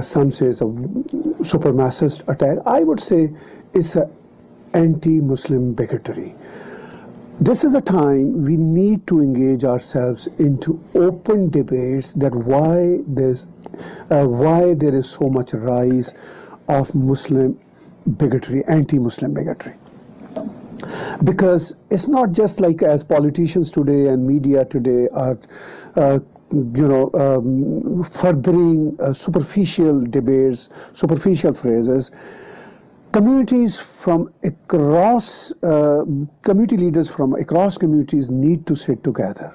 some say it's a supremacist attack. I would say it's an anti-Muslim bigotry. This is a time we need to engage ourselves into open debates that why there is so much rise of Muslim bigotry, anti-Muslim bigotry. Because it's not just like as politicians today and media today are furthering superficial debates, superficial phrases. Communities from across, community leaders from across communities need to sit together.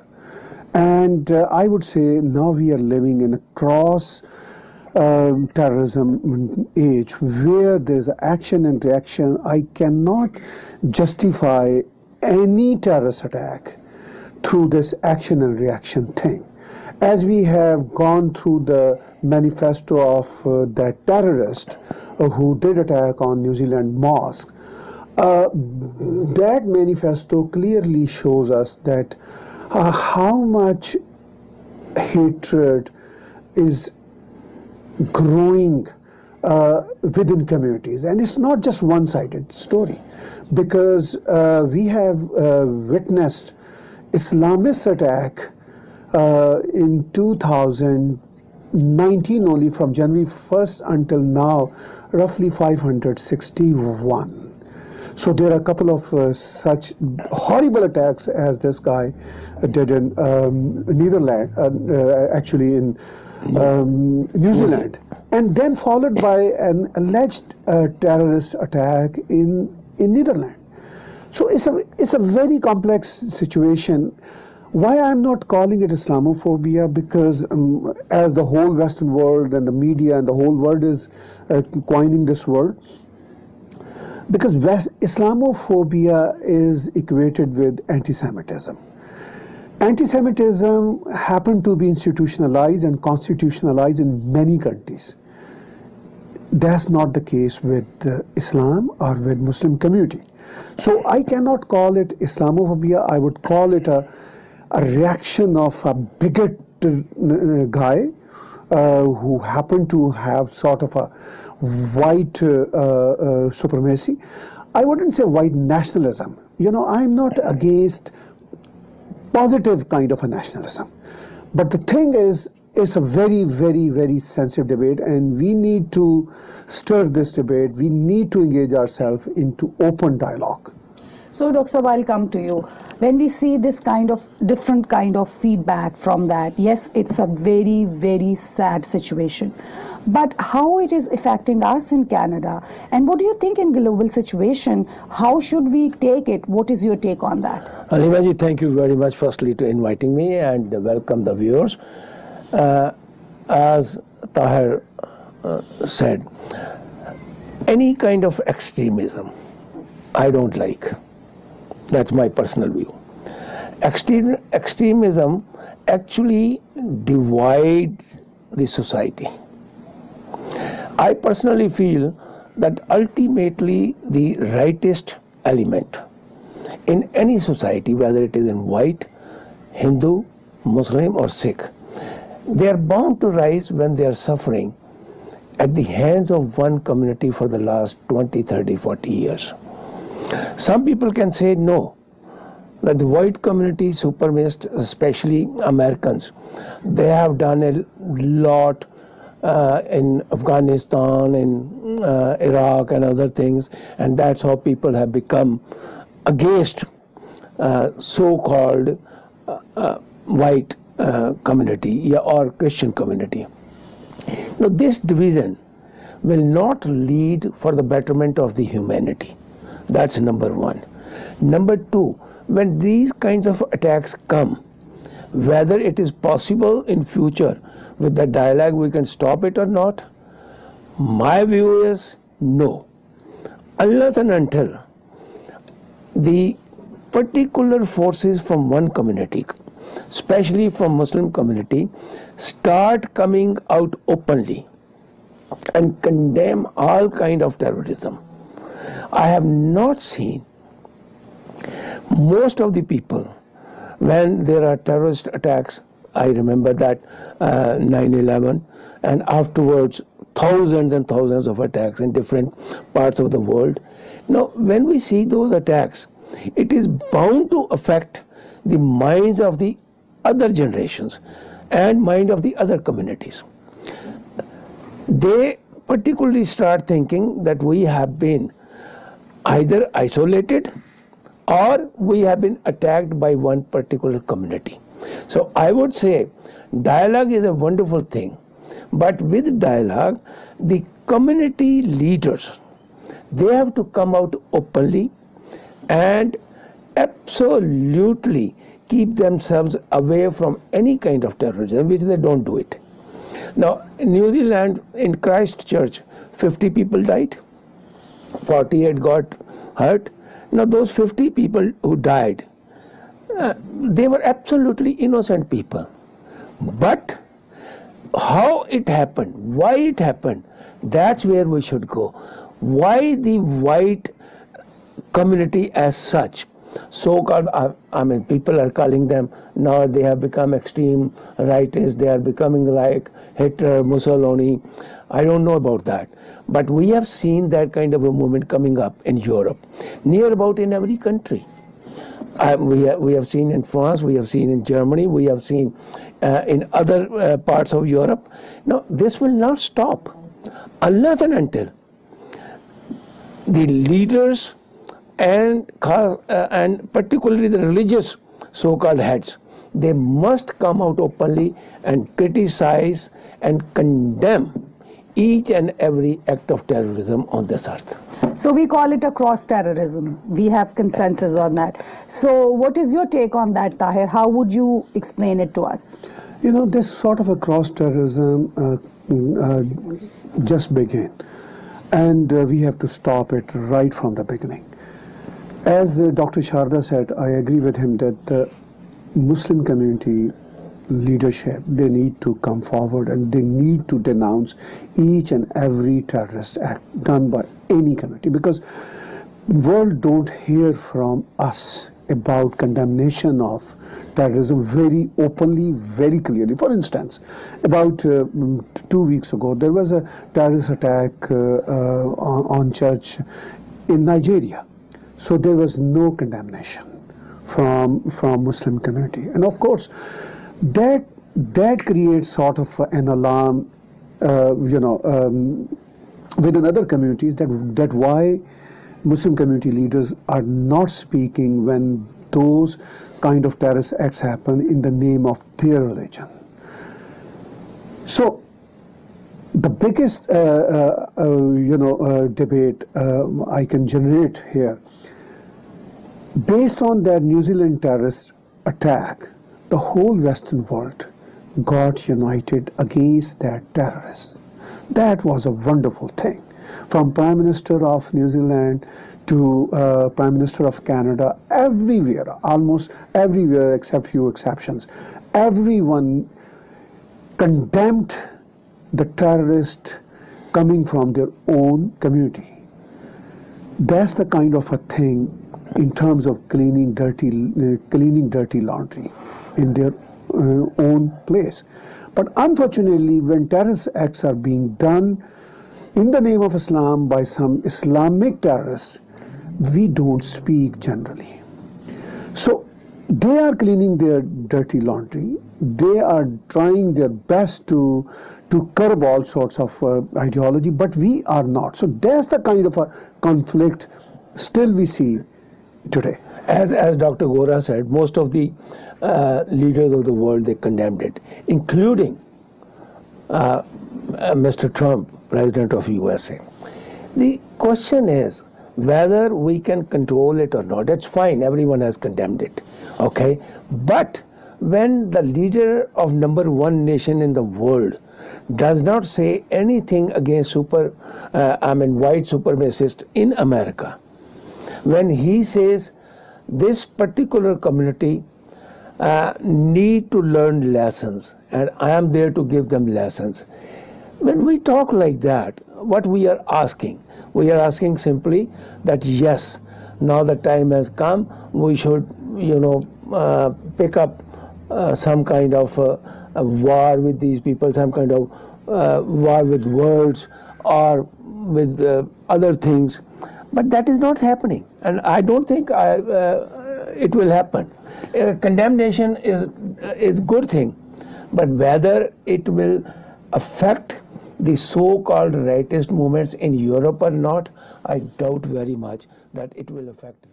And I would say now we are living in a cross terrorism age where there is action and reaction. I cannot justify any terrorist attack through this action and reaction thing. As we have gone through the manifesto of that terrorist who did attack on New Zealand mosque, that manifesto clearly shows us that how much hatred is growing within communities. And it's not just one-sided story, because we have witnessed Islamist attack in 2019 only, from January 1st until now, roughly 561. So there are a couple of such horrible attacks as this guy did in Netherlands, actually in New Zealand, and then followed by an alleged terrorist attack in Netherlands. So it's a very complex situation. Why I'm not calling it Islamophobia? Because as the whole Western world and the media and the whole world is coining this word, because Islamophobia is equated with anti-Semitism. Anti-Semitism happened to be institutionalized and constitutionalized in many countries. That's not the case with Islam or with Muslim community. So I cannot call it Islamophobia. I would call it a reaction of a bigot guy who happened to have sort of a white supremacy. I wouldn't say white nationalism. You know, I'm not against positive kind of a nationalism. But the thing is, it's a very, very, very sensitive debate, and we need to stir this debate. We need to engage ourselves into open dialogue. So, Dr. Saab, I'll come to you. When we see this kind of different kind of feedback from that, yes, it's a very, very sad situation. But how it is affecting us in Canada, and what do you think in global situation? How should we take it? What is your take on that? Halima ji, thank you very much firstly to inviting me, and welcome the viewers. As Tahir said, any kind of extremism I don't like. That's my personal view. Extremism actually divide the society. I personally feel that ultimately the rightist element in any society, whether it is in white, Hindu, Muslim or Sikh, they are bound to rise when they are suffering at the hands of one community for the last 20, 30, 40 years. Some people can say no, that the white community, supremacists, especially Americans, they have done a lot in Afghanistan, in Iraq and other things, and that's how people have become against so-called white community or Christian community. Now, this division will not lead for the betterment of the humanity. That's number one. Number two, when these kinds of attacks come, whether it is possible in future with the dialogue we can stop it or not, my view is no. Unless and until the particular forces from one community, especially from Muslim community, start coming out openly and condemn all kind of terrorism. I have not seen most of the people when there are terrorist attacks. I remember that 9/11 and afterwards thousands and thousands of attacks in different parts of the world. Now, when we see those attacks, it is bound to affect the minds of the other generations and mind of the other communities. They particularly start thinking that we have been either isolated or we have been attacked by one particular community. So I would say dialogue is a wonderful thing, but with dialogue, the community leaders, they have to come out openly and absolutely keep themselves away from any kind of terrorism, which they don't do it. Now, in New Zealand, in Christchurch, 50 people died, 48 got hurt. Now, those 50 people who died, they were absolutely innocent people. But how it happened, why it happened, that's where we should go. Why the white community as such, so-called, people are calling them, now they have become extreme rightists, they are becoming like Hitler, Mussolini. I don't know about that. But we have seen that kind of a movement coming up in Europe, near about in every country. We have seen in France, we have seen in Germany, we have seen in other parts of Europe. Now, this will not stop unless and until the leaders and particularly the religious so-called heads, they must come out openly and criticize and condemn each and every act of terrorism on this earth. So we call it a cross-terrorism. We have consensus on that. So what is your take on that, Tahir? How would you explain it to us? You know, this sort of a cross-terrorism just began. And we have to stop it right from the beginning. As Dr. Sharda said, I agree with him that the Muslim community leadership, they need to come forward and they need to denounce each and every terrorist act done by any community, because world don't hear from us about condemnation of terrorism very openly, very clearly. For instance, about 2 weeks ago, there was a terrorist attack on church in Nigeria. So there was no condemnation from Muslim community, and of course, that creates sort of an alarm, within other communities that why Muslim community leaders are not speaking when those kind of terrorist acts happen in the name of their religion. So the biggest debate I can generate here, based on that New Zealand terrorist attack, the whole Western world got united against that terrorist. That was a wonderful thing. From Prime Minister of New Zealand to Prime Minister of Canada, everywhere, almost everywhere except few exceptions, everyone condemned the terrorist coming from their own community. That's the kind of a thing in terms of cleaning dirty laundry in their own place. But unfortunately, when terrorist acts are being done in the name of Islam by some Islamic terrorists, we don't speak generally. So they are cleaning their dirty laundry. They are trying their best to curb all sorts of ideology, but we are not. So that's the kind of a conflict still we see today. As Dr. Gora said, most of the leaders of the world, they condemned it, including Mr. Trump, President of USA. The question is whether we can control it or not. That's fine, everyone has condemned it, okay? But when the leader of #1 nation in the world does not say anything against white supremacists in America, when he says this particular community need to learn lessons and I am there to give them lessons. When we talk like that, what we are asking simply that yes, now the time has come, we should, pick up some kind of a war with these people, some kind of war with words or with other things, but that is not happening, and I don't think it will happen. Condemnation is good thing, but whether it will affect the so-called rightist movements in Europe or not, I doubt very much that it will affect